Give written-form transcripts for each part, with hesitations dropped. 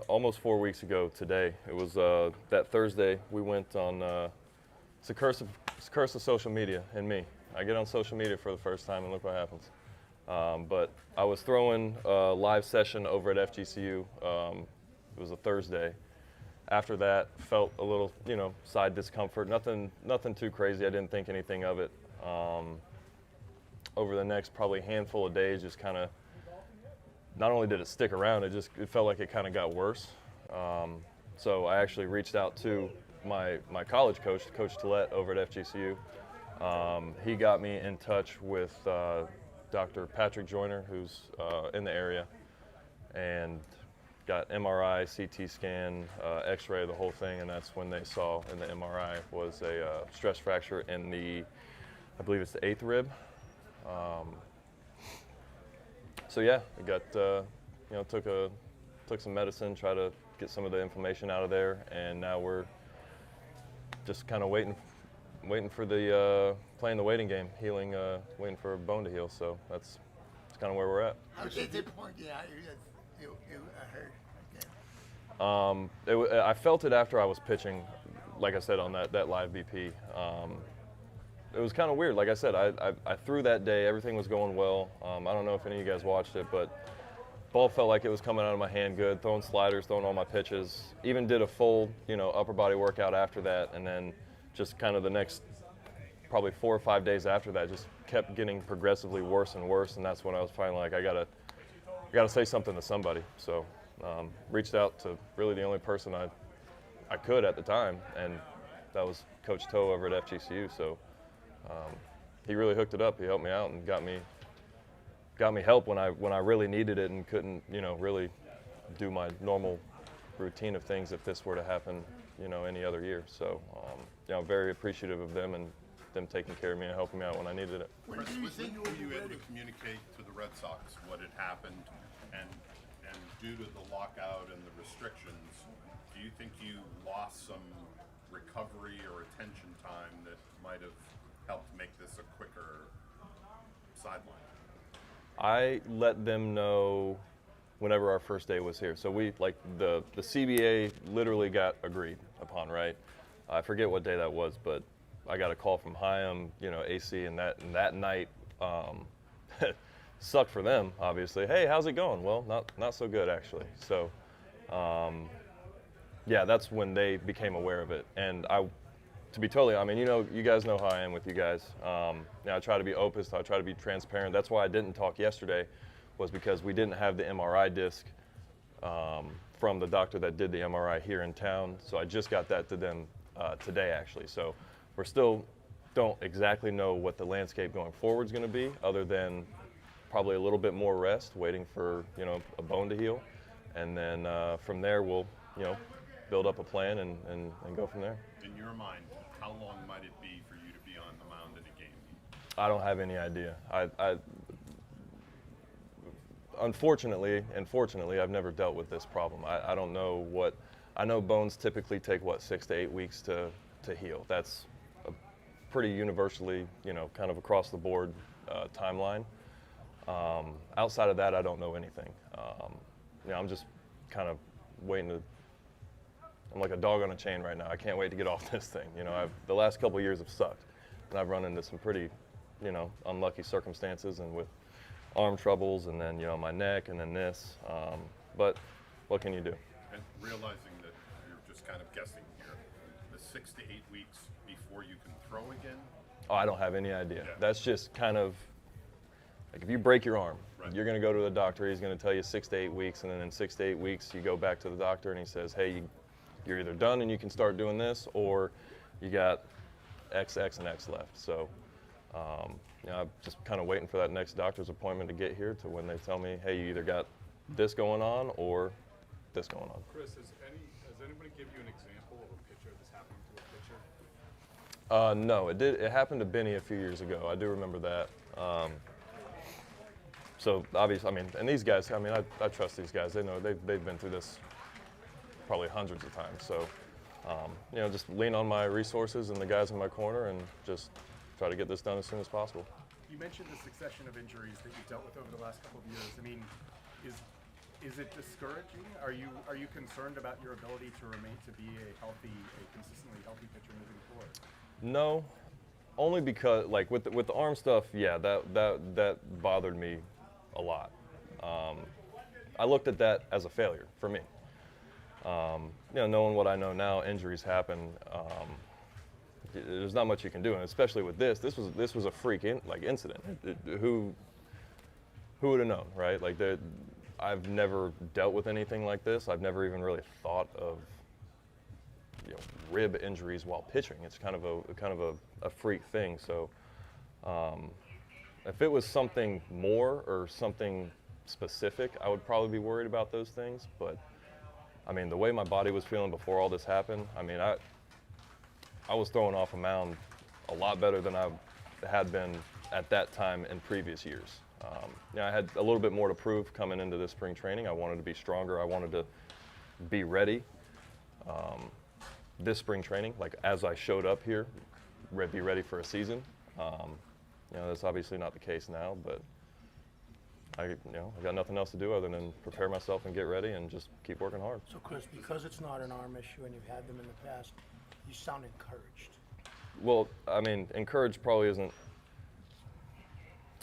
Almost 4 weeks ago today. It was that Thursday we went on, it's a curse of social media and me. I get on social media for the first time and look what happens. But I was throwing a live session over at FGCU. It was a Thursday. After that, felt a little, side discomfort. Nothing too crazy. I didn't think anything of it. Over the next probably handful of days, just kind of, not only did it stick around, it felt like it kind of got worse. So I actually reached out to my college coach, Coach Tillett over at FGCU. He got me in touch with Dr. Patrick Joyner, who's in the area, and got MRI, CT scan, X-ray, the whole thing, and that's when they saw in the MRI was a stress fracture in I believe it's the 8th rib. So yeah, we got, took some medicine, try to get some of the inflammation out of there, and now we're just kind of waiting for the, playing the waiting game, healing, waiting for a bone to heal. So that's kind of where we're at. How did they point you out? You hurt again? I felt it after I was pitching, like I said, on that live BP. It was kind of weird. Like I said, I threw that day. Everything was going well. I don't know if any of you guys watched it, but ball felt like it was coming out of my hand good, throwing sliders, throwing all my pitches. Even did a full, upper body workout after that, and then just kind of the next probably 4 or 5 days after that just kept getting progressively worse and worse, and that's when I was finally like, I gotta say something to somebody. So reached out to really the only person I could at the time, and that was Coach Toe over at FGCU. So he really hooked it up. He helped me out and got me help when I really needed it and couldn't, really do my normal routine of things if this were to happen, any other year. So, I'm very appreciative of them and them taking care of me and helping me out when I needed it. When Chris, did you think you were you were able ready? to communicate to the Red Sox what had happened, and due to the lockout and the restrictions, do you think you lost some recovery or attention time that might have helped make this a quicker sideline? I let them know whenever our first day was here. So we, the CBA literally got agreed upon, right? I forget what day that was, but I got a call from Hyam, AC, and that night sucked for them, obviously. Hey, how's it going? Well, not so good, actually. So, yeah, that's when they became aware of it. And to be totally, you guys know how I am with you guys. I try to be open, so I try to be transparent. That's why I didn't talk yesterday, was because we didn't have the MRI disc from the doctor that did the MRI here in town. So I just got that to them today, actually. So we're still don't exactly know what the landscape going forward is going to be, other than probably a little bit more rest, waiting for a bone to heal, and then from there we'll build up a plan and go from there. In your mind, how long might it be for you to be on the mound in a game? I don't have any idea. Unfortunately and fortunately, I've never dealt with this problem. I don't know I know bones typically take 6 to 8 weeks to heal. That's a pretty universally, kind of across the board timeline. Outside of that, I don't know anything. I'm just kind of waiting I'm like a dog on a chain right now. I can't wait to get off this thing. The last couple of years have sucked, and I've run into some pretty, unlucky circumstances, and with arm troubles, and then my neck, and then this. But what can you do? And realizing that you're just kind of guessing here, the 6 to 8 weeks before you can throw again? Oh, I don't have any idea. Yeah. That's just kind of like if you break your arm, Right. You're going to go to the doctor. He's going to tell you 6 to 8 weeks, and then in 6 to 8 weeks, you go back to the doctor, and he says, hey, you're either done and you can start doing this, or you got X, X, and X left. So, I'm just kind of waiting for that next doctor's appointment to get here to when they tell me, hey, you either got this going on or this going on. Chris, has anybody give you an example of a pitcher this happening to a pitcher? No, it did. It happened to Benny a few years ago. I do remember that. So obviously, and these guys, I trust these guys. They know they've been through this probably hundreds of times. So, just lean on my resources and the guys in my corner, and just try to get this done as soon as possible. You mentioned the succession of injuries that you've dealt with over the last couple of years. Is Is it discouraging? Are you concerned about your ability to be a consistently healthy pitcher moving forward? No, only because like with the arm stuff, yeah, that bothered me a lot. I looked at that as a failure for me. Knowing what I know now, injuries happen. There's not much you can do, and especially with this was a freak incident. Who would have known, right? Like I've never dealt with anything like this. I've never even really thought of rib injuries while pitching. It's kind of a freak thing. So if it was something more or something specific, I would probably be worried about those things. But I mean, the way my body was feeling before all this happened, I mean, I was throwing off a mound a lot better than I had been at that time in previous years. I had a little bit more to prove coming into this spring training. I wanted to be stronger. I wanted to be ready this spring training, like as I showed up here, be ready for a season. That's obviously not the case now, but I got nothing else to do other than prepare myself and get ready and just keep working hard. So Chris, because it's not an arm issue and you've had them in the past, you sound encouraged. Well, I mean, encouraged probably isn't.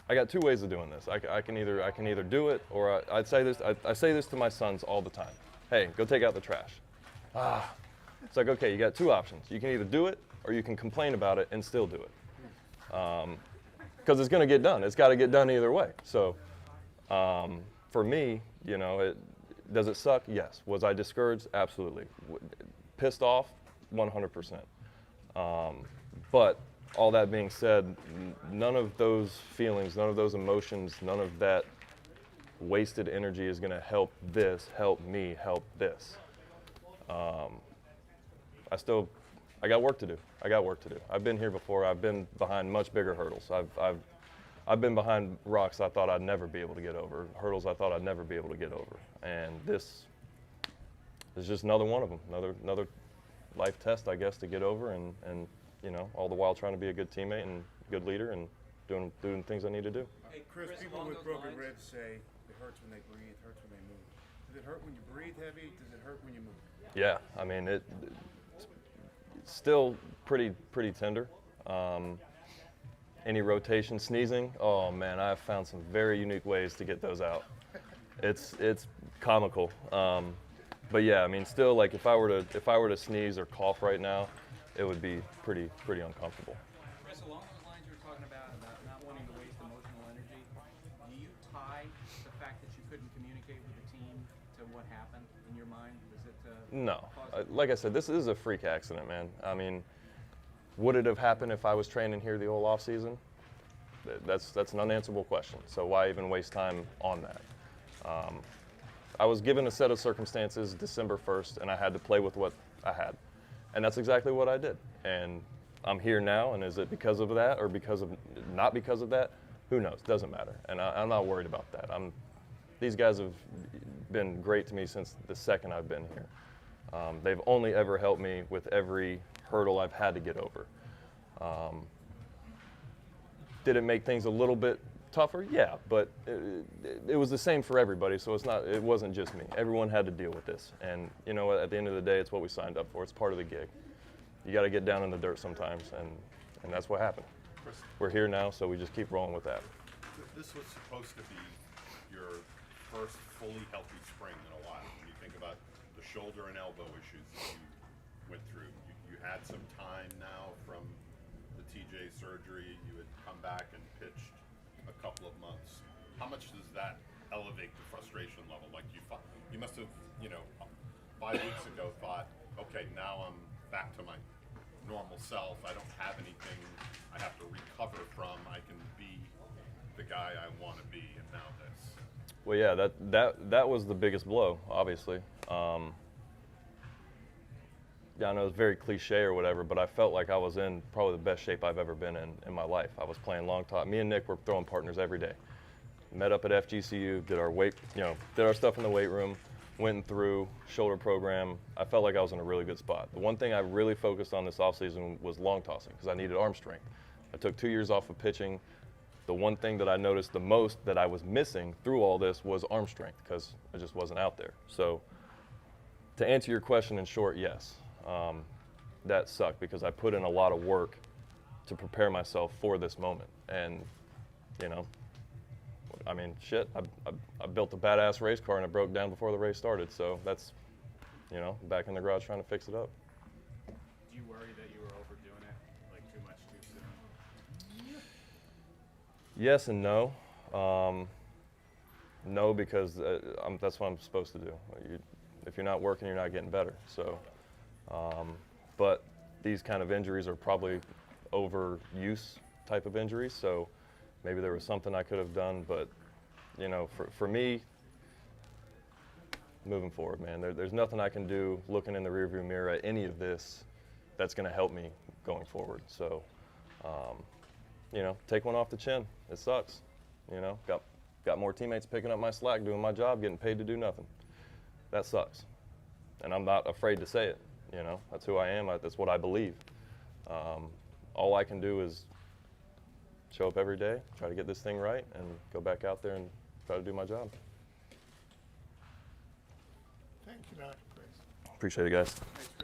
I got two ways of doing this. I can either do it, or I say this to my sons all the time. Hey, go take out the trash. It's like, okay, you got two options. You can either do it, or you can complain about it and still do it. Because it's going to get done. It's got to get done either way. So for me, does it suck? Yes. Was I discouraged? Absolutely. Pissed off? 100%. But all that being said, none of those feelings, none of those emotions, none of that wasted energy is going to help me help this. I got work to do. I've been here before. I've been behind much bigger hurdles. I've been behind rocks I thought I'd never be able to get over, hurdles I thought I'd never be able to get over. And this is just another one of them, another life test, I guess, to get over, and all the while trying to be a good teammate and good leader and doing things I need to do. Hey, Chris, people with broken ribs say it hurts when they breathe, hurts when they move. Does it hurt when you breathe heavy? Does it hurt when you move? Yeah, I mean, it's still pretty tender. Any rotation, sneezing, oh man, I've found some very unique ways to get those out. It's comical. But yeah, I mean, still, like if I were to sneeze or cough right now, it would be pretty uncomfortable. Chris, along those lines you were talking about not wanting to waste emotional energy, do you tie the fact that you couldn't communicate with the team to what happened in your mind? Was it No. Like I said, this is a freak accident, man. I mean, would it have happened if I was training here the whole off season? That's an unanswerable question. So why even waste time on that? I was given a set of circumstances December 1st, and I had to play with what I had. And that's exactly what I did. And I'm here now, and is it because of that or not because of that? Who knows? Doesn't matter. And I'm not worried about that. These guys have been great to me since the second I've been here. They've only ever helped me with every hurdle I've had to get over. Did it make things a little bit tougher? Yeah, but it was the same for everybody, so it wasn't just me. Everyone had to deal with this. And at the end of the day, it's what we signed up for. It's part of the gig. You got to get down in the dirt sometimes, and that's what happened. We're here now, so we just keep rolling with that. This was supposed to be your first fully healthy spring in a while. When you think about the shoulder and elbow issues that you went through, you had some time now from the TJ surgery. You had come back and pitched a couple of months. How much does that elevate the frustration level? Like you must have, 5 weeks ago thought, okay, now I'm back to my normal self. I don't have anything I have to recover from. I can be the guy I want to be, and now this. Well, yeah, that was the biggest blow, obviously. Yeah, I know it's very cliche or whatever, but I felt like I was in probably the best shape I've ever been in my life. I was playing long top. Me and Nick were throwing partners every day. Met up at FGCU, did our stuff in the weight room, went through shoulder program. I felt like I was in a really good spot. The one thing I really focused on this offseason was long tossing because I needed arm strength. I took 2 years off of pitching The one thing that I noticed the most that I was missing through all this was arm strength because I just wasn't out there. So to answer your question in short, yes, that sucked because I put in a lot of work to prepare myself for this moment. And, you know, I mean, shit, I built a badass race car and it broke down before the race started. So that's, you know, back in the garage trying to fix it up. Do you worry that you were overdoing it, like too much too soon? Yes and no. No, because that's what I'm supposed to do. If you're not working, you're not getting better. So, but these kind of injuries are probably overuse type of injuries. So maybe there was something I could have done, but you know, for me, moving forward, man, there's nothing I can do looking in the rearview mirror at any of this that's going to help me going forward. So, you know, take one off the chin. It sucks. You know, got more teammates picking up my slack, doing my job, getting paid to do nothing. That sucks. And I'm not afraid to say it. You know, that's who I am. That's what I believe. All I can do is show up every day, try to get this thing right, and go back out there and try to do my job. Thank you, man. Appreciate it, guys. Thanks, Chris.